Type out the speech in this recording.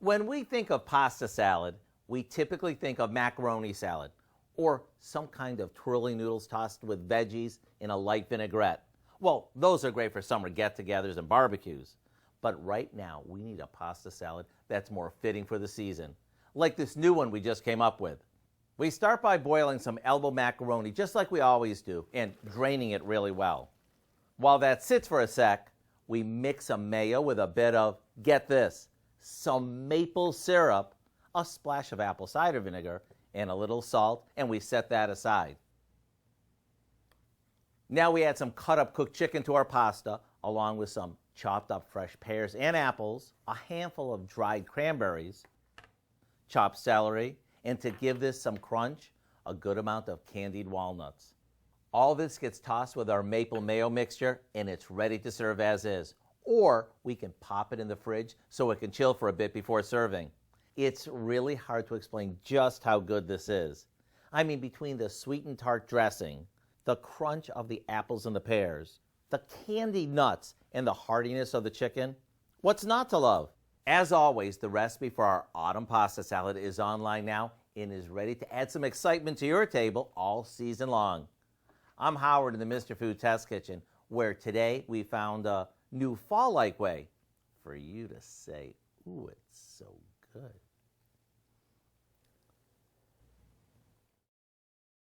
When we think of pasta salad, we typically think of macaroni salad or some kind of twirling noodles tossed with veggies in a light vinaigrette. Well, those are great for summer get-togethers and barbecues. But right now, we need a pasta salad that's more fitting for the season, like this new one we just came up with. We start by boiling some elbow macaroni just like we always do and draining it really well. While that sits for a sec, we mix some mayo with a bit of, get this, some maple syrup, a splash of apple cider vinegar, and a little salt, and we set that aside. Now we add some cut up cooked chicken to our pasta, along with some chopped up fresh pears and apples, a handful of dried cranberries, chopped celery, and to give this some crunch, a good amount of candied walnuts. All this gets tossed with our maple mayo mixture, and it's ready to serve as is. Or we can pop it in the fridge so it can chill for a bit before serving. It's really hard to explain just how good this is. I mean, between the sweet and tart dressing, the crunch of the apples and the pears, the candied nuts, and the heartiness of the chicken, what's not to love? As always, the recipe for our autumn pasta salad is online now and is ready to add some excitement to your table all season long. I'm Howard in the Mr. Food Test Kitchen, where today we found a new fall-like way for you to say, ooh, it's so good.